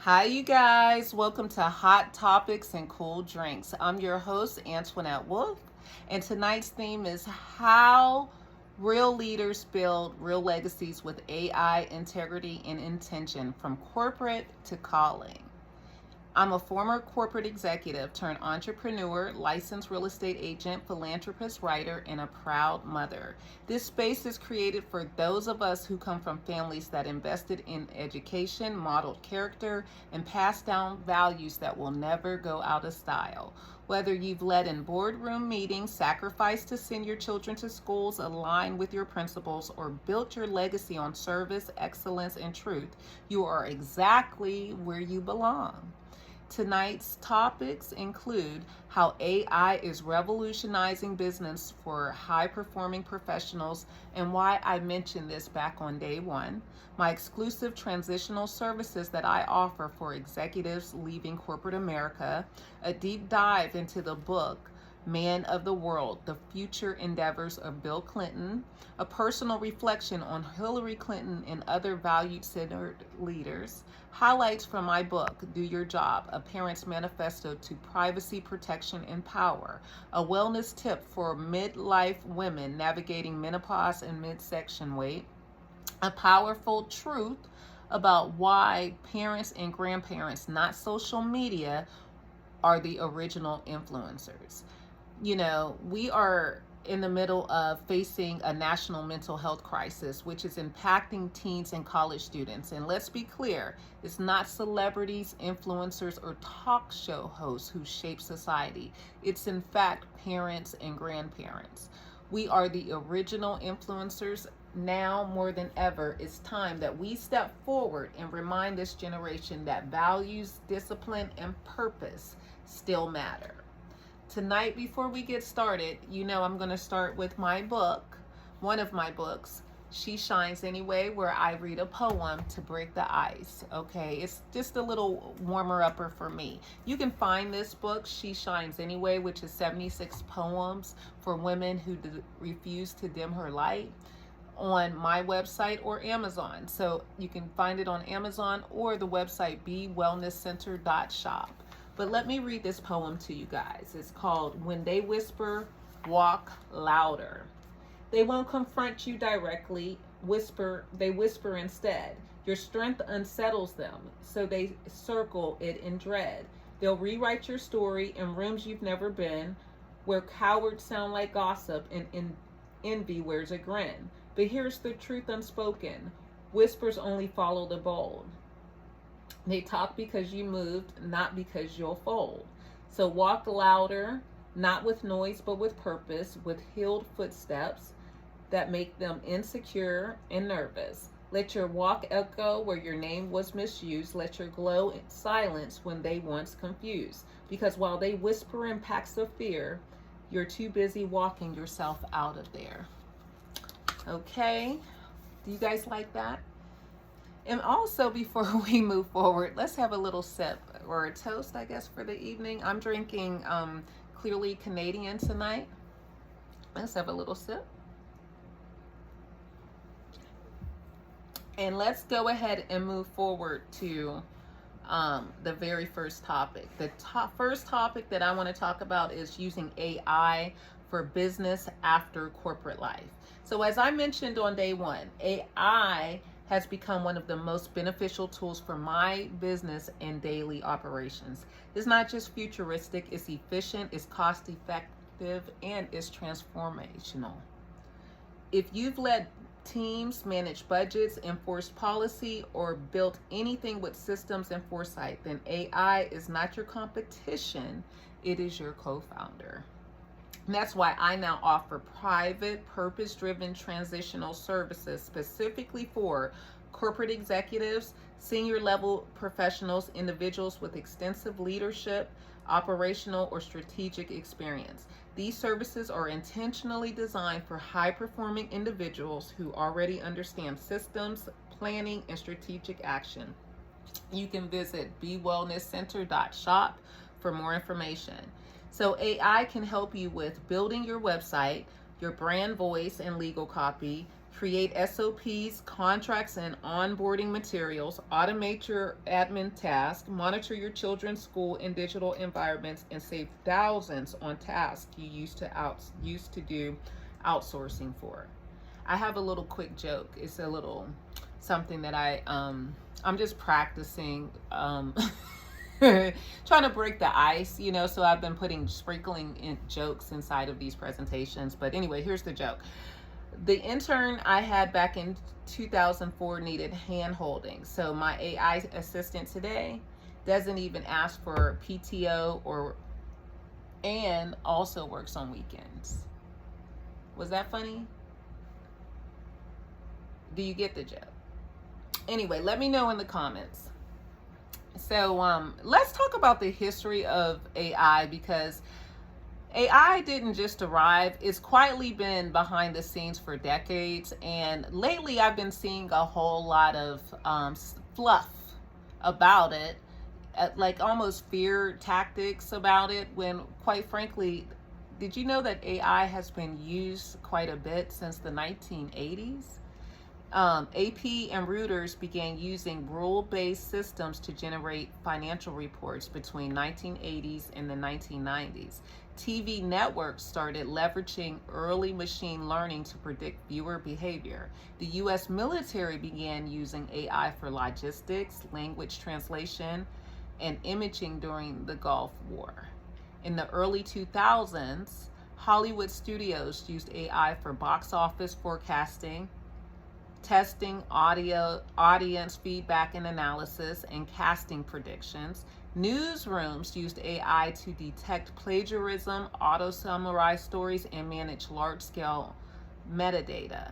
Hi, you guys. Welcome to Hot Topics and Cool Drinks. I'm your host, Antoinette Wolf, and tonight's theme is how real leaders build real legacies with AI, integrity, and intention from corporate to calling. I'm a former corporate executive turned entrepreneur, licensed real estate agent, philanthropist, writer, and a proud mother. This space is created for those of us who come from families that invested in education, modeled character, and passed down values that will never go out of style. Whether you've led in boardroom meetings, sacrificed to send your children to schools aligned with your principles, or built your legacy on service, excellence, and truth, you are exactly where you belong. Tonight's topics include how AI is revolutionizing business for high performing professionals and why I mentioned this back on day one, my exclusive transitional services that I offer for executives leaving corporate America, a deep dive into the book Man of the World, The Future Endeavors of Bill Clinton, a personal reflection on Hillary Clinton and other valued-centered leaders, highlights from my book, Do Your Job, A Parent's Manifesto to Privacy, Protection, and Power, a wellness tip for midlife women navigating menopause and midsection weight, a powerful truth about why parents and grandparents, not social media, are the original influencers. We are in the middle of facing a national mental health crisis, which is impacting teens and college students. And let's be clear, it's not celebrities, influencers, or talk show hosts who shape society. It's in fact parents and grandparents. We are the original influencers. Now more than ever, it's time that we step forward and remind this generation that values, discipline, and purpose still matter. Tonight, before we get started, I'm going to start with my book, one of my books, She Shines Anyway, where I read a poem to break the ice. Okay, it's just a little warmer upper for me. You can find this book, She Shines Anyway, which is 76 poems for women who refuse to dim her light, on my website or Amazon. So you can find it on Amazon or the website BWellnessCenter.shop. But let me read this poem to you guys. It's called When They Whisper, Walk Louder. They won't confront you directly, they whisper instead. Your strength unsettles them, so they circle it in dread. They'll rewrite your story in rooms you've never been, where cowards sound like gossip and envy wears a grin. But here's the truth unspoken. Whispers only follow the bold. They talk because you moved, not because you'll fold. So walk louder, not with noise, but with purpose, with healed footsteps that make them insecure and nervous. Let your walk echo where your name was misused. Let your glow silence when they once confused. Because while they whisper in packs of fear, you're too busy walking yourself out of there. Okay? Do you guys like that? And also, before we move forward, let's have a little sip or a toast, I guess, for the evening. I'm drinking Clearly Canadian tonight. Let's have a little sip. And let's go ahead and move forward to the very first topic. The first topic that I want to talk about is using AI for business after corporate life. So as I mentioned on day one, AI has become one of the most beneficial tools for my business and daily operations. It's not just futuristic, it's efficient, it's cost effective, and it's transformational. If you've led teams, managed budgets, enforced policy, or built anything with systems and foresight, then AI is not your competition, it is your co-founder. And that's why I now offer private, purpose-driven transitional services specifically for corporate executives, senior level professionals, individuals with extensive leadership, operational, or strategic experience. These services are intentionally designed for high-performing individuals who already understand systems, planning, and strategic action. You can visit BWellnessCenter.shop for more information. So AI can help you with building your website, your brand voice and legal copy, create SOPs, contracts, and onboarding materials, automate your admin tasks, monitor your children's school and digital environments, and save thousands on tasks you used to do outsourcing for. I have a little quick joke. It's a little something that I'm just practicing trying to break the ice, so I've been sprinkling in jokes inside of these presentations. But anyway, here's the joke. The intern I had back in 2004 needed hand holding. So my AI assistant today doesn't even ask for PTO and also works on weekends. Was that funny? Do you get the joke? Anyway, let me know in the comments. So let's talk about the history of AI, because AI didn't just arrive. It's quietly been behind the scenes for decades. And lately I've been seeing a whole lot of fluff about it, like almost fear tactics about it, when quite frankly, did you know that AI has been used quite a bit since the 1980s? AP and Reuters began using rule-based systems to generate financial reports between 1980s and the 1990s. TV networks started leveraging early machine learning to predict viewer behavior. The U.S. military began using AI for logistics, language translation, and imaging during the Gulf War. In the early 2000s, Hollywood studios used AI for box office forecasting, testing audience feedback and analysis, and casting predictions. Newsrooms used AI to detect plagiarism, auto-summarize stories, and manage large-scale metadata.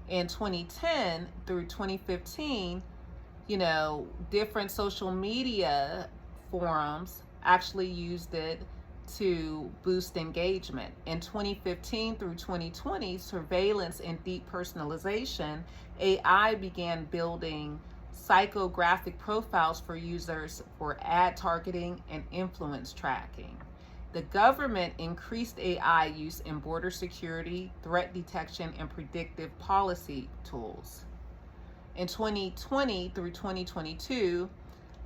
In 2010 through 2015, different social media forums actually used it to boost engagement. In 2015 through 2020, surveillance and deep personalization, AI began building psychographic profiles for users for ad targeting and influence tracking. The government increased AI use in border security, threat detection, and predictive policy tools. In 2020 through 2022,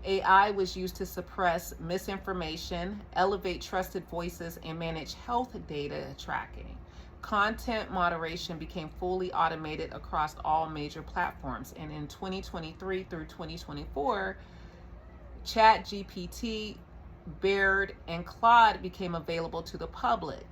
AI was used to suppress misinformation, elevate trusted voices, and manage health data tracking. Content moderation became fully automated across all major platforms. And in 2023 through 2024, ChatGPT, Baird, and Claude became available to the public.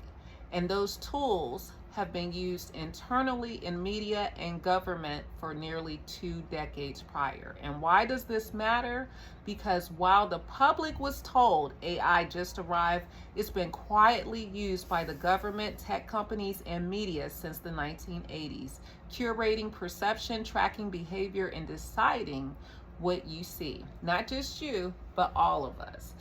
And those tools have been used internally in media and government for nearly 2 decades prior. And why does this matter? Because while the public was told AI just arrived, it's been quietly used by the government, tech companies, and media since the 1980s, curating perception, tracking behavior, and deciding what you see. Not just you, but all of us.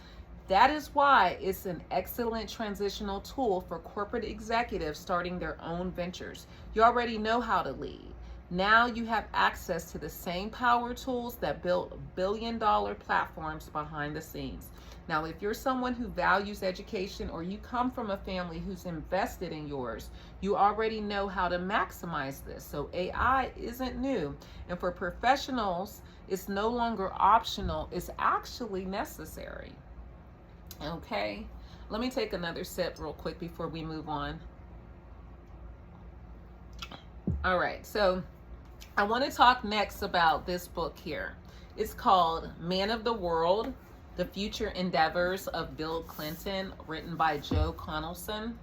That is why it's an excellent transitional tool for corporate executives starting their own ventures. You already know how to lead. Now you have access to the same power tools that built billion-dollar platforms behind the scenes. Now, if you're someone who values education, or you come from a family who's invested in yours, you already know how to maximize this. So AI isn't new. And for professionals, it's no longer optional. It's actually necessary. Okay, let me take another sip real quick before we move on. All right, so I want to talk next about this book here. It's called Man of the World, The Future Endeavors of Bill Clinton, written by Joe Conason.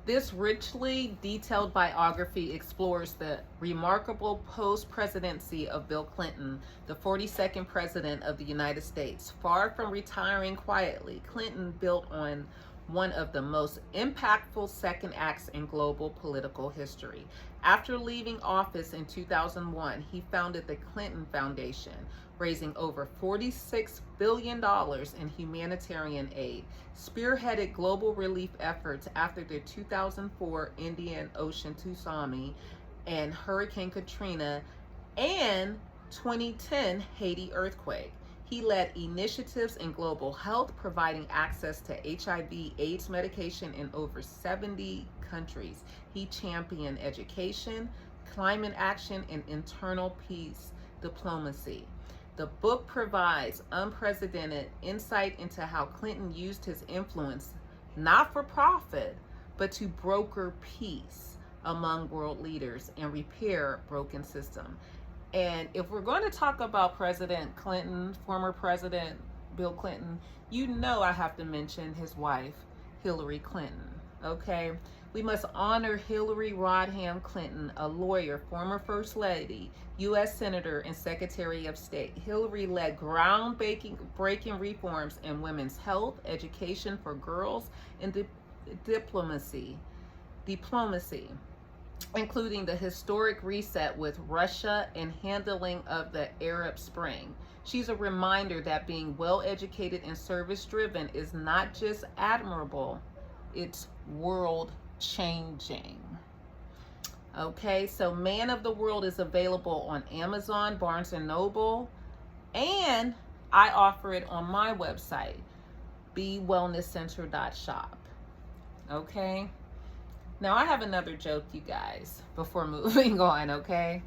This richly detailed biography explores the remarkable post-presidency of Bill Clinton, the 42nd president of the United States. Far from retiring quietly, Clinton built on one of the most impactful second acts in global political history. After leaving office in 2001, he founded the Clinton Foundation, raising over $46 billion in humanitarian aid, spearheaded global relief efforts after the 2004 Indian Ocean tsunami and Hurricane Katrina and 2010 Haiti earthquake. He led initiatives in global health, providing access to HIV/AIDS medication in over 70 countries. He championed education, climate action, and internal peace diplomacy. The book provides unprecedented insight into how Clinton used his influence, not for profit, but to broker peace among world leaders and repair broken systems. And if we're going to talk about President Clinton, former President Bill Clinton, you know I have to mention his wife, Hillary Clinton, okay? We must honor Hillary Rodham Clinton, a lawyer, former First Lady, U.S. Senator, and Secretary of State. Hillary led groundbreaking reforms in women's health, education for girls, and diplomacy, including the historic reset with Russia and handling of the Arab Spring. She's a reminder that being well-educated and service-driven is not just admirable, it's world-changing. Okay, so Man of the World is available on Amazon, Barnes & Noble, and I offer it on my website, BWellnessCenter.shop. Okay? Now, I have another joke, you guys, before moving on, okay?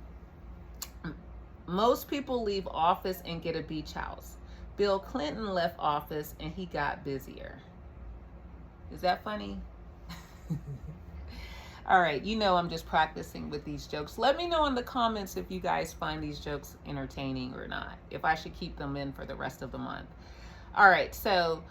Most people leave office and get a beach house. Bill Clinton left office and he got busier. Is that funny? All right, you know I'm just practicing with these jokes. Let me know in the comments if you guys find these jokes entertaining or not, if I should keep them in for the rest of the month. All right, so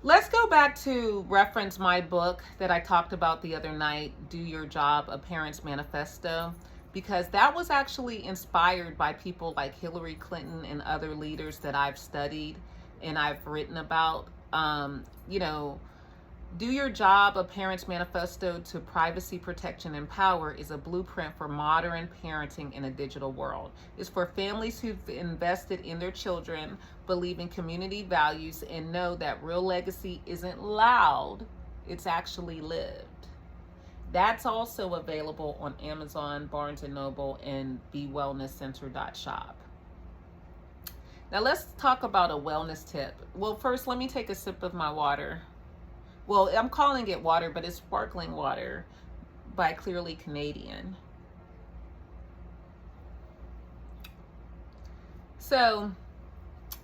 let's go back to reference my book that I talked about the other night, Do Your Job, A Parent's Manifesto, because that was actually inspired by people like Hillary Clinton and other leaders that I've studied and I've written about. Do Your Job, A Parent's Manifesto to Privacy, Protection, and Power is a blueprint for modern parenting in a digital world. It's for families who've invested in their children, believe in community values, and know that real legacy isn't loud, it's actually lived. That's also available on Amazon, Barnes & Noble, and BWellnessCenter.shop. Now let's talk about a wellness tip. Well, first, let me take a sip of my water. Well, I'm calling it water, but it's sparkling water by Clearly Canadian. So,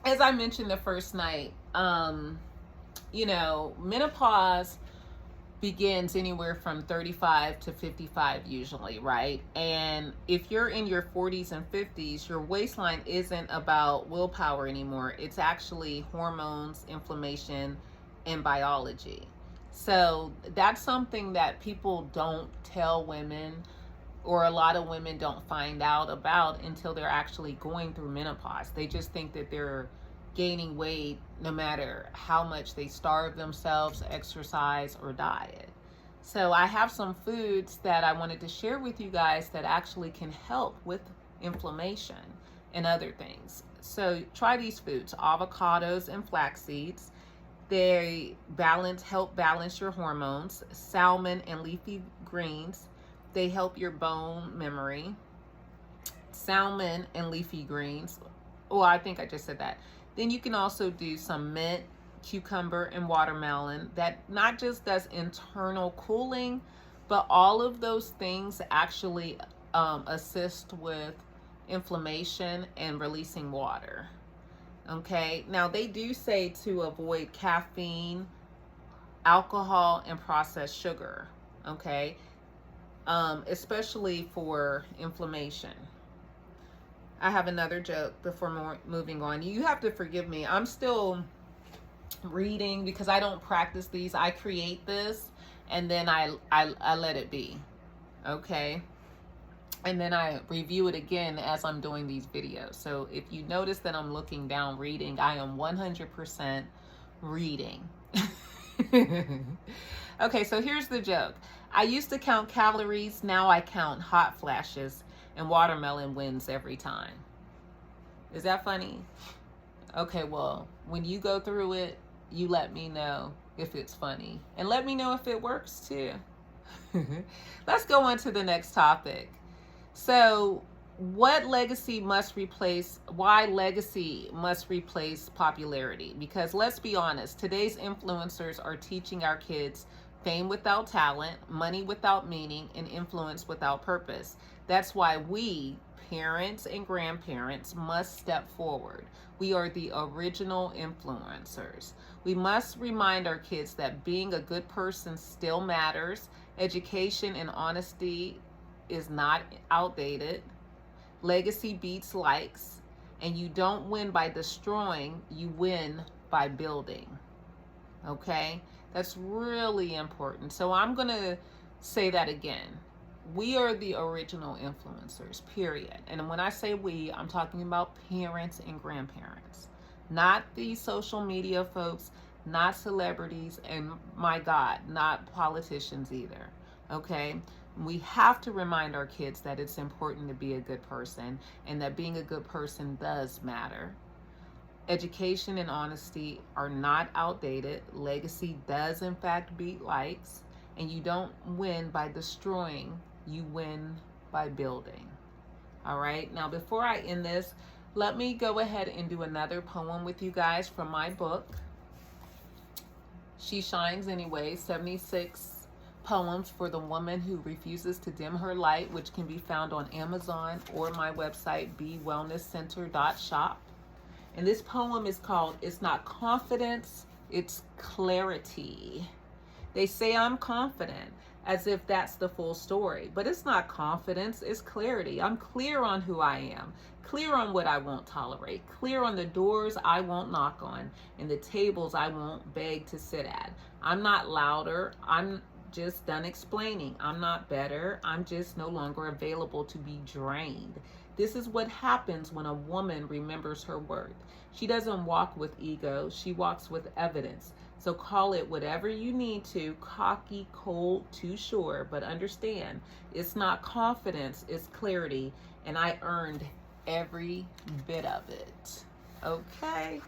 as I mentioned the first night, menopause begins anywhere from 35 to 55 usually, right? And if you're in your 40s and 50s, your waistline isn't about willpower anymore. It's actually hormones, inflammation, and biology. So that's something that people don't tell women, or a lot of women don't find out about until they're actually going through menopause. They just think that they're gaining weight no matter how much they starve themselves, exercise, or diet. So I have some foods that I wanted to share with you guys that actually can help with inflammation and other things. So try these foods: avocados and flax seeds. They help balance your hormones. Salmon and leafy greens, they help your bone memory. Salmon and leafy greens. Oh, I think I just said that. Then you can also do some mint, cucumber, and watermelon. That not just does internal cooling, but all of those things actually assist with inflammation and releasing water. Okay, now they do say to avoid caffeine, alcohol, and processed sugar, okay, especially for inflammation. I have another joke before moving on. You have to forgive me. I'm still reading because I don't practice these. I create this and then I let it be, okay? And then I review it again as I'm doing these videos. So if you notice that I'm looking down reading, I am 100% reading. Okay, so here's the joke. I used to count calories, now I count hot flashes, and watermelon wins every time. Is that funny? Okay, well, when you go through it, you let me know if it's funny. And let me know if it works too. Let's go on to the next topic. So why legacy must replace popularity? Because let's be honest, today's influencers are teaching our kids fame without talent, money without meaning, and influence without purpose. That's why we, parents and grandparents, must step forward. We are the original influencers. We must remind our kids that being a good person still matters. Education and honesty is not outdated. Legacy beats likes, and you don't win by destroying, you win by building. Okay? That's really important. So I'm going to say that again. We are the original influencers, period. And when I say we, I'm talking about parents and grandparents, not the social media folks, not celebrities, and my God, not politicians either. Okay? We have to remind our kids that it's important to be a good person and that being a good person does matter. Education and honesty are not outdated. Legacy does in fact beat likes, and you don't win by destroying, you win by building. All right, now before I end this, let me go ahead and do another poem with you guys from my book, She Shines Anyway, 76 Poems for the Woman Who Refuses to Dim Her Light, which can be found on Amazon or my website, BWellnessCenter.shop. And this poem is called It's Not Confidence, It's Clarity. They say I'm confident, as if that's the full story. But it's not confidence, it's clarity. I'm clear on who I am, clear on what I won't tolerate, clear on the doors I won't knock on, and the tables I won't beg to sit at. I'm not louder, I'm just done explaining. I'm not better, I'm just no longer available to be drained. This is what happens when a woman remembers her worth. She doesn't walk with ego, she walks with evidence. So call it whatever you need to, cocky, cold, too sure, but understand, it's not confidence, it's clarity, and I earned every bit of it. Okay?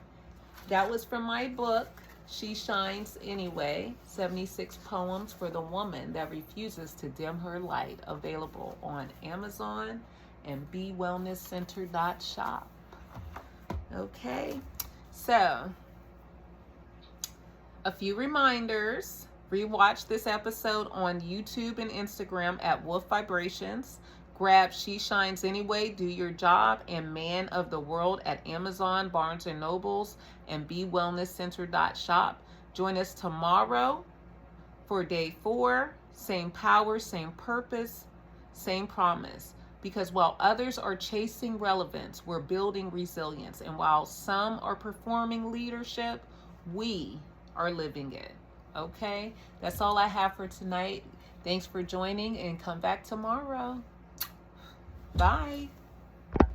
That was from my book, She Shines Anyway, 76 Poems for the Woman That Refuses to Dim Her Light, available on Amazon and BWellnessCenter.shop. Okay, so a few reminders. Rewatch this episode on YouTube and Instagram at Wolf Vibrations. Grab She Shines Anyway, Do Your Job, and Man of the World at Amazon, Barnes & Nobles, and BWellnessCenter.shop. Join us tomorrow for day 4. Same power, same purpose, same promise. Because while others are chasing relevance, we're building resilience. And while some are performing leadership, we are living it. Okay? That's all I have for tonight. Thanks for joining, and come back tomorrow. Bye.